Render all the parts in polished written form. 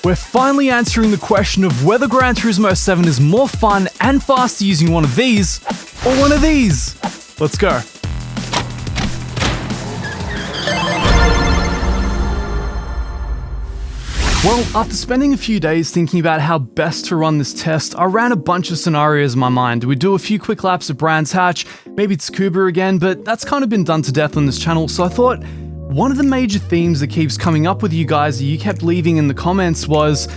We're finally answering the question of whether Gran Turismo 7 is more fun and faster using one of these or one of these. Let's go. Well, after spending a few days thinking about how best to run this test, I ran a bunch of scenarios in my mind. We'd do a few quick laps at Brands Hatch, maybe Tsukuba again, but that's kind of been done to death on this channel, so I thought one of the major themes that keeps coming up with you guys that you kept leaving in the comments was,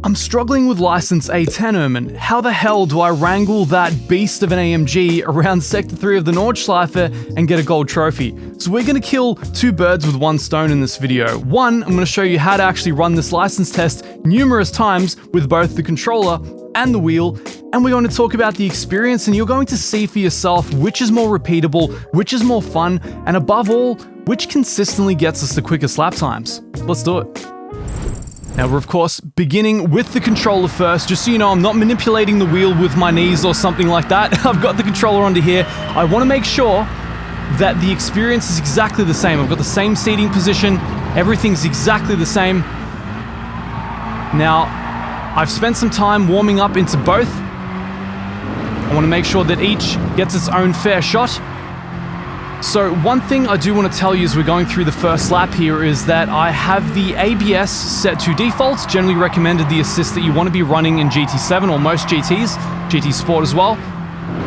I'm struggling with License A10 Ermin. How the hell do I wrangle that beast of an AMG around Sector 3 of the Nordschleife and get a gold trophy? So we're going to kill two birds with one stone in this video. One, I'm going to show you how to actually run this license test numerous times with both the controller and the wheel, and we're going to talk about the experience, and you're going to see for yourself which is more repeatable, which is more fun, and above all, which consistently gets us the quickest lap times. Let's do it. Now we're of course beginning with the controller first. Just so you know, I'm not manipulating the wheel with my knees or something like that. I've got the controller under here. I want to make sure that the experience is exactly the same. I've got the same seating position. Everything's exactly the same. Now, I've spent some time warming up into both. I want to make sure that each gets its own fair shot. So one thing I do want to tell you as we're going through the first lap here is that I have the ABS set to default. Generally recommended the assist that you want to be running in GT7 or most GTs, GT Sport as well.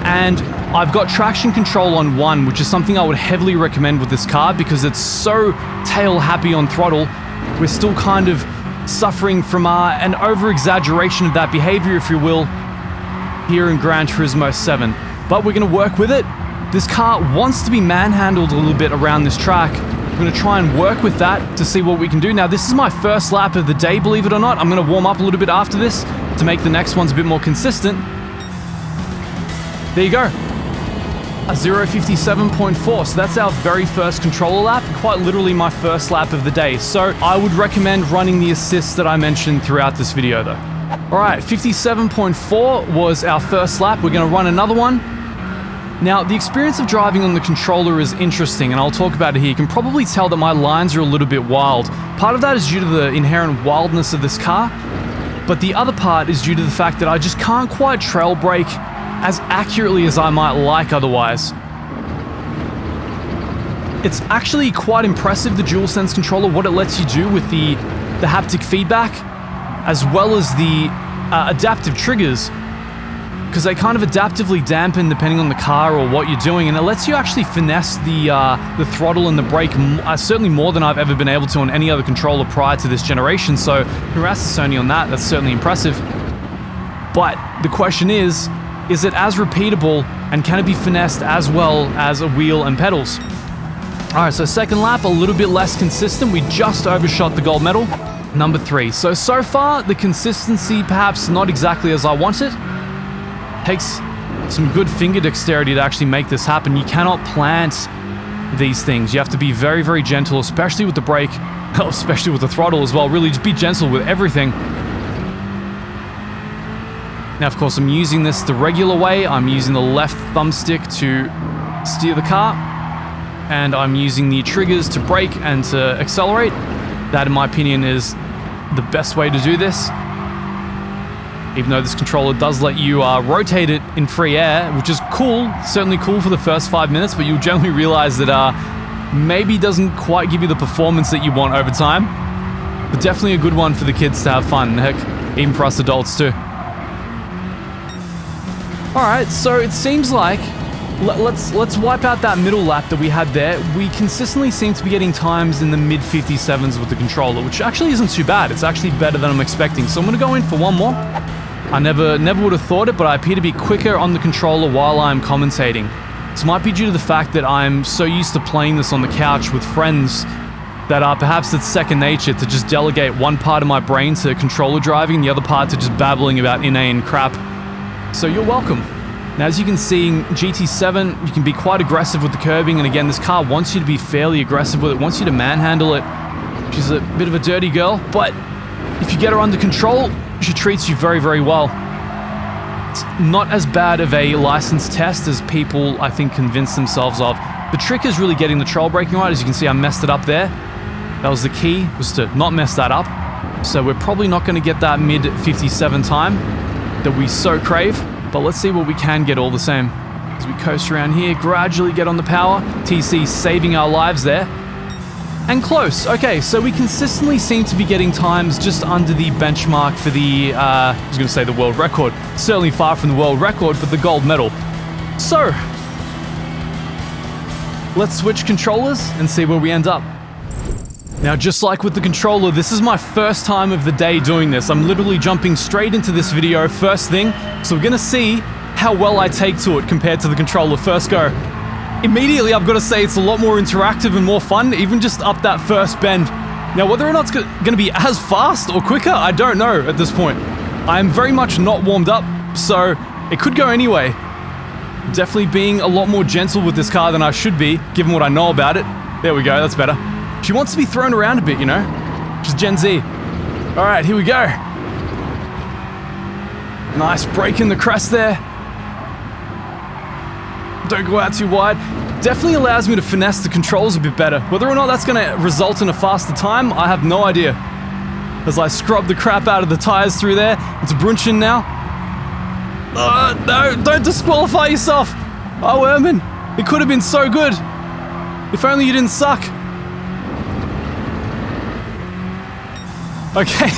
And I've got traction control on 1, which is something I would heavily recommend with this car because it's so tail happy on throttle. We're still kind of suffering from an over-exaggeration of that behavior, if you will, here in Gran Turismo 7. But we're going to work with it. This car wants to be manhandled a little bit around this track. I'm going to try and work with that to see what we can do. Now, this is my first lap of the day, believe it or not. I'm going to warm up a little bit after this to make the next ones a bit more consistent. There you go. A 0:57.4, so that's our very first controller lap, quite literally my first lap of the day. So I would recommend running the assists that I mentioned throughout this video though. Alright, 57.4 was our first lap. We're going to run another one. Now, the experience of driving on the controller is interesting, and I'll talk about it here. You can probably tell that my lines are a little bit wild. Part of that is due to the inherent wildness of this car, but the other part is due to the fact that I just can't quite trail brake as accurately as I might like otherwise. It's actually quite impressive, the DualSense controller, what it lets you do with the haptic feedback, as well as the adaptive triggers, because they kind of adaptively dampen depending on the car or what you're doing, and it lets you actually finesse the throttle and the brake certainly more than I've ever been able to on any other controller prior to this generation, so congrats to Sony on that. That's certainly impressive. But the question is it as repeatable, and can it be finessed as well as a wheel and pedals? Alright, so second lap, a little bit less consistent. We just overshot the gold medal. Number 3. So far, the consistency perhaps not exactly as I want it. Takes some good finger dexterity to actually make this happen. You cannot plant these things. You have to be very, very gentle, especially with the brake, especially with the throttle as well. Really, just be gentle with everything. Now, of course, I'm using this the regular way. I'm using the left thumbstick to steer the car, and I'm using the triggers to brake and to accelerate. That, in my opinion, is the best way to do this. Even though this controller does let you rotate it in free air, which is cool, certainly cool for the first 5 minutes, but you'll generally realize that maybe doesn't quite give you the performance that you want over time. But definitely a good one for the kids to have fun, heck, even for us adults too. Alright, so it seems like, let's wipe out that middle lap that we had there. We consistently seem to be getting times in the mid-57s with the controller, which actually isn't too bad. It's actually better than I'm expecting. So I'm going to go in for one more. I never would have thought it, but I appear to be quicker on the controller while I'm commentating. This might be due to the fact that I'm so used to playing this on the couch with friends that perhaps it's second nature to just delegate one part of my brain to controller driving and the other part to just babbling about inane crap. So you're welcome. Now, as you can see, in GT7, you can be quite aggressive with the curbing, and again, this car wants you to be fairly aggressive with it, wants you to manhandle it. She's a bit of a dirty girl, but if you get her under control, she treats you very, very well. It's not as bad of a license test as people, I think, convince themselves of. The trick is really getting the trail braking right. As you can see, I messed it up there. That was the key, was to not mess that up. So we're probably not going to get that mid 57 time that we so crave, but let's see what we can get all the same. As we coast around here, gradually get on the power. TC saving our lives there. And close. Okay, so we consistently seem to be getting times just under the benchmark for the, I was going to say the world record. Certainly far from the world record, but the gold medal. So, let's switch controllers and see where we end up. Now, just like with the controller, this is my first time of the day doing this. I'm literally jumping straight into this video first thing, so we're going to see how well I take to it compared to the controller first go. Immediately, I've got to say it's a lot more interactive and more fun, even just up that first bend. Now, whether or not it's going to be as fast or quicker, I don't know at this point. I am very much not warmed up, so it could go anyway. Definitely being a lot more gentle with this car than I should be, given what I know about it. There we go, that's better. She wants to be thrown around a bit, you know? She's Gen Z. All right, here we go. Nice break in the crest there. Don't go out too wide. Definitely allows me to finesse the controls a bit better. Whether or not that's going to result in a faster time, I have no idea. As I scrub the crap out of the tires through there. It's Brunchen now. No, don't disqualify yourself. Oh, Ermin, it could have been so good. If only you didn't suck. Okay,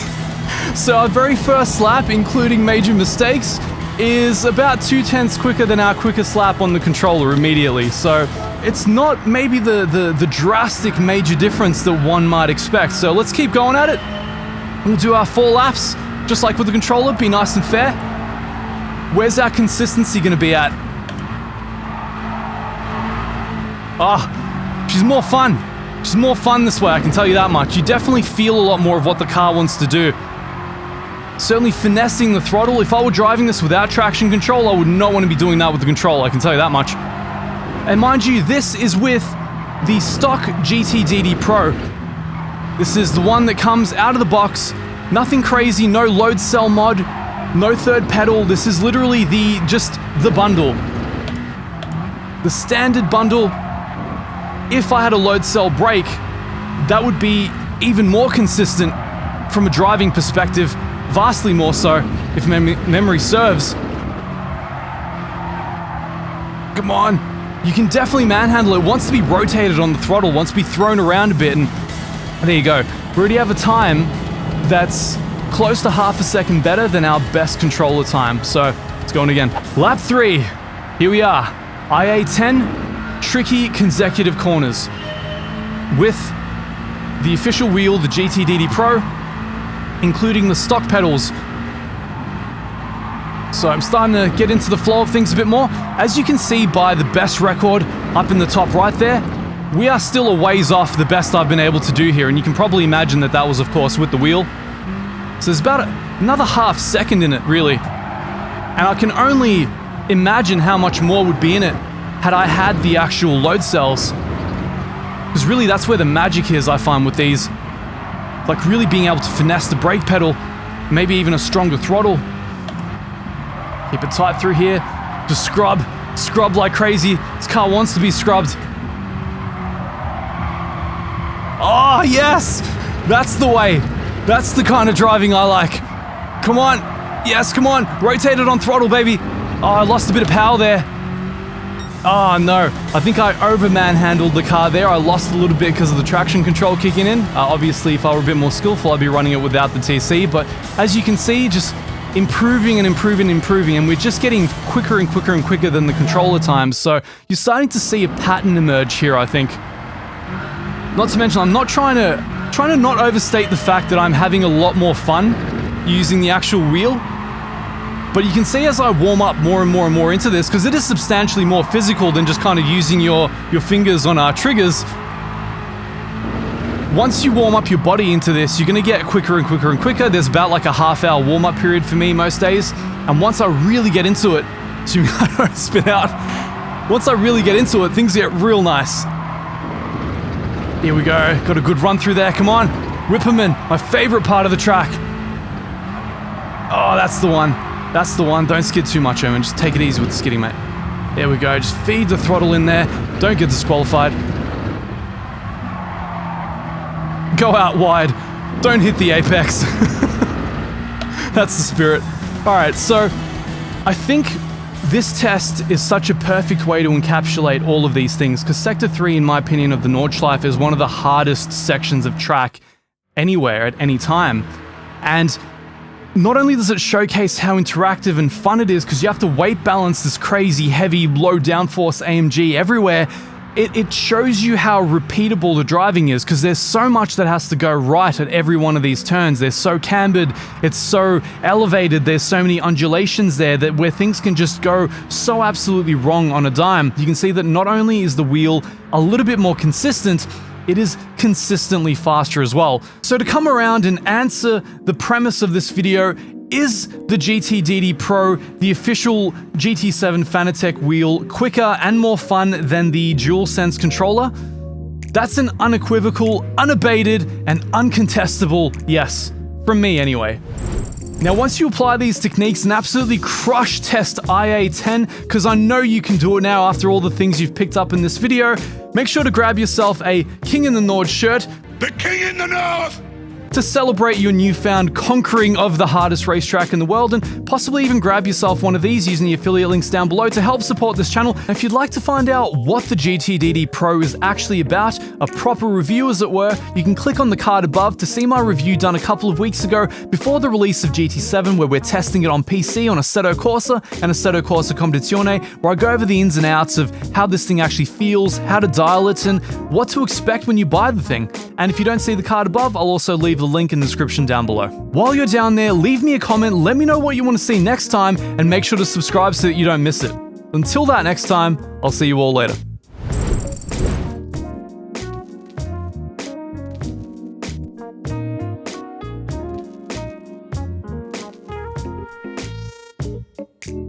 so our very first lap, including major mistakes, is about 0.2 quicker than our quickest lap on the controller immediately. So it's not maybe the drastic major difference that one might expect. So let's keep going at it. We'll do our 4 laps, just like with the controller, be nice and fair. Where's our consistency going to be at? Ah, she's more fun. She's more fun this way, I can tell you that much. You definitely feel a lot more of what the car wants to do. Certainly finessing the throttle. If I were driving this without traction control, I would not want to be doing that with the control, I can tell you that much. And mind you, this is with the stock GT DD Pro. This is the one that comes out of the box. Nothing crazy, no load cell mod, no third pedal. This is literally just the bundle. The standard bundle. If I had a load cell brake, that would be even more consistent from a driving perspective. Vastly more so, if memory serves. Come on. You can definitely manhandle it. It wants to be rotated on the throttle, wants to be thrown around a bit, and there you go. We already have a time that's close to half a second better than our best controller time. So, let's go on again. Lap 3. Here we are. IA10, tricky consecutive corners. With the official wheel, the GT DD Pro, including the stock pedals. So I'm starting to get into the flow of things a bit more. As you can see by the best record up in the top right there, we are still a ways off the best I've been able to do here, and you can probably imagine that that was, of course, with the wheel. So there's about another half second in it, really. And I can only imagine how much more would be in it had I had the actual load cells. Because really, that's where the magic is, I find, with these. Like really being able to finesse the brake pedal, maybe even a stronger throttle. Keep it tight through here. Just scrub like crazy. This car wants to be scrubbed. Oh, yes! That's the way. That's the kind of driving I like. Come on. Yes, come on. Rotate it on throttle, baby. Oh, I lost a bit of power there. Oh no, I think I over-manhandled the car there. I lost a little bit because of the traction control kicking in. Obviously, if I were a bit more skillful, I'd be running it without the TC. But as you can see, just improving and improving and improving. And we're just getting quicker and quicker and quicker than the controller times. So you're starting to see a pattern emerge here, I think. Not to mention, I'm not trying to not overstate the fact that I'm having a lot more fun using the actual wheel. But you can see as I warm up more and more and more into this, because it is substantially more physical than just kind of using your fingers on our triggers. Once you warm up your body into this, you're going to get quicker and quicker and quicker. There's about like a half-hour warm-up period for me most days. And once I really get into it, assuming I don't spin out, once I really get into it, things get real nice. Here we go. Got a good run through there. Come on. Whipperman, my favorite part of the track. Oh, that's the one. That's the one. Don't skid too much, Owen. Just take it easy with the skidding, mate. There we go. Just feed the throttle in there. Don't get disqualified. Go out wide. Don't hit the apex. That's the spirit. All right, so I think this test is such a perfect way to encapsulate all of these things, because Sector 3, in my opinion, of the Nordschleife is one of the hardest sections of track anywhere at any time. And not only does it showcase how interactive and fun it is, because you have to weight balance this crazy, heavy, low downforce AMG everywhere, it shows you how repeatable the driving is, because there's so much that has to go right at every one of these turns. They're so cambered, it's so elevated, there's so many undulations there that where things can just go so absolutely wrong on a dime. You can see that not only is the wheel a little bit more consistent, it is consistently faster as well. So to come around and answer the premise of this video, is the GT DD Pro, the official GT7 Fanatec wheel, quicker and more fun than the DualSense controller? That's an unequivocal, unabated, and uncontestable yes, from me anyway. Now, once you apply these techniques and absolutely crush test IA10, because I know you can do it now after all the things you've picked up in this video, make sure to grab yourself a King in the Nord shirt. The King in the North! To celebrate your newfound conquering of the hardest racetrack in the world, and possibly even grab yourself one of these using the affiliate links down below to help support this channel. And if you'd like to find out what the GT DD Pro is actually about, a proper review as it were, you can click on the card above to see my review done a couple of weeks ago before the release of GT7, where we're testing it on PC on Assetto Corsa and Assetto Corsa Competizione, where I go over the ins and outs of how this thing actually feels, how to dial it, and what to expect when you buy the thing. And if you don't see the card above, I'll also leave the link in the description down below. While you're down there, leave me a comment, let me know what you want to see next time, and make sure to subscribe so that you don't miss it. Until that next time, I'll see you all later.